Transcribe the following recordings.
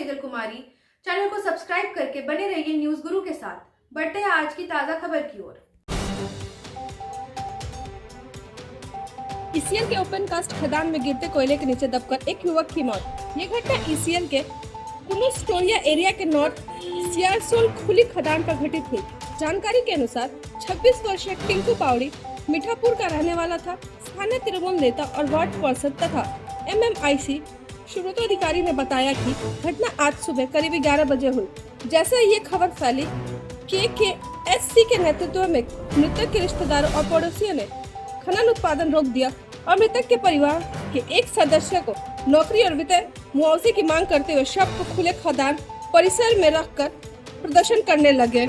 सेजल कुमारी। Channel को subscribe करके बने रहिए न्यूज गुरु के साथ। बढ़ते हैं आज की ताजा खबर की ओर। ईसीएल के ओपन कास्ट खदान में गिरते कोयले के नीचे दबकर एक युवक की मौत। ये घटना ईसीएल के कुलुस्टोरिया एरिया के नॉर्थ सियारसोल खुली खदान पर घटित हुई। जानकारी के अनुसार 26 वर्षीय टिंकू पावड़ी मीठापुर का रहने वाला था। स्थानीय तृणमूल नेता और वार्ड पार्षद तथा एमएमआईसी सुब्रतो अधिकारी ने बताया कि घटना आज सुबह करीब 11 बजे हुई। जैसे ये खबर फैली, केएससी के नेतृत्व में मृतक के रिश्तेदारों और पड़ोसियों ने खनन उत्पादन रोक दिया और मृतक के परिवार के एक सदस्य को नौकरी और वित्तीय मुआवजे की मांग करते हुए शव को खुले खदान परिसर में रखकर प्रदर्शन करने लगे।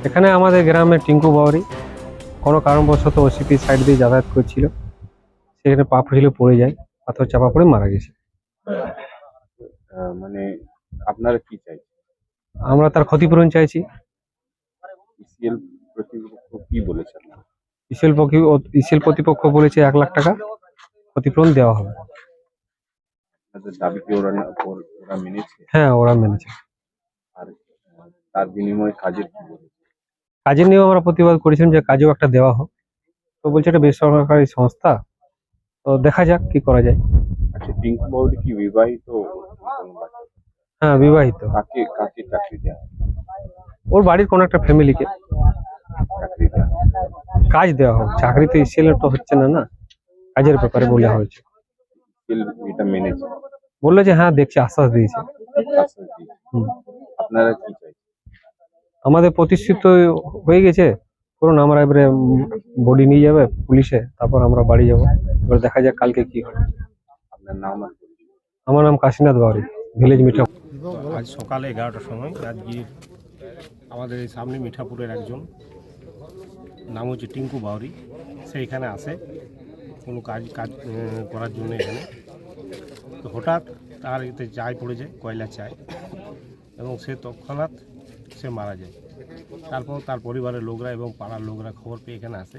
এখানে আমাদের গ্রামে টিঙ্কু বাউরি কোনো কারণবশত ওসিপি সাইড দিয়ে যাতায়াত করছিল, সেখানে পা ফসলে পড়ে যায়, পাথর চাপা পড়ে মারা গেছে। মানে আপনারা কি চাইছেন? আমরা তার ক্ষতিপূরণ চাইছি। ইসিএল কর্তৃপক্ষ কি বলেছে? ইসিএল কর্তৃপক্ষ বলেছে 1 লাখ টাকা ক্ষতিপূরণ দেওয়া হবে। আপনাদের দাবি কি ওরা মেনেছে? হ্যাঁ, ওরা মেনেছে। আর তার বিনিময়ে কাজের কি বলেছে? কাজের নিয়েও আমরা প্রতিবাদ করেছিলাম যে কাজেও একটা দেওয়া হোক, তো বলছে এটা বেসরকারি সংস্থা, তো দেখা যাক কি করা যায়। আচ্ছা, টিঙ্কু বাউরি কি বিবাহিত? হ্যাঁ, বিবাহিত। কাকে কাকে চাকরি দেওয়া? ওর বাড়ির কোনো একটা ফ্যামিলিকে চাকরি দেওয়া? কাজ দেওয়া হোক। চাকরি তো ইসিএল তো হচ্ছে না, কাজের ব্যাপারে বলা হয়েছে। ইসিএল এটা মেনেছে? বললো যে হ্যাঁ দেখছি, আশ্বাস দিয়েছে। আশ্বাস দিয়েছে। আপনারা কি চাইছেন? আমাদের প্রতিষ্ঠিত হয়ে গেছে, করুন, আমরা এবারে বডি নিয়ে যাবে পুলিশে, তারপর আমরা বাড়ি যাব। এবার দেখা যাক কালকে কি হয়। আপনার নাম? আমার নাম কাশীনাথ বাউরি, ভিলেজ মিঠাপুর। আজ সকালে 11টার সময় আজকে আমাদের এই সামনে মিঠাপুরের একজন নাম হচ্ছে টিঙ্কু বাউরি, সে এখানে আসে কোনো কাজ করার জন্য এখানে। তো হঠাৎ তার এতে চায় পড়ে যায়, কয়লা চায়, এবং সে তৎক্ষণাৎ সে মারা যায়। তারপর তার পরিবারের লোকরা এবং পাড়ার লোকরা খবর পেয়ে এখানে আসে,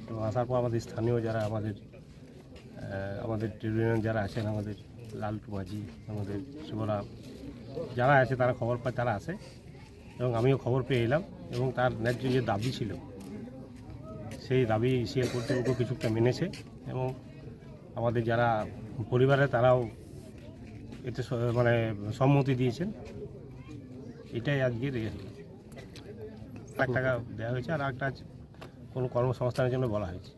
এবং আসার পর আমাদের স্থানীয় যারা আমাদের ট্রেড ইউনিয়ন যারা আছেন, আমাদের লালটু মাঝি, আমাদের শিবরাম যারা আছে, তারা খবর পায়, তারা আসে, এবং আমিও খবর পেয়ে এলাম। এবং তার ন্যায্য যে দাবি ছিল, সেই দাবি ইসিএল কর্তৃপক্ষ কিছুটা মেনেছে, এবং আমাদের যারা পরিবারে তারাও এতে মানে সম্মতি দিয়েছেন। এটাই আজকে 1 লাখ টাকা দেওয়া হয়েছে, আর একটা কোনো কর্মসংস্থানের জন্য বলা হয়েছে।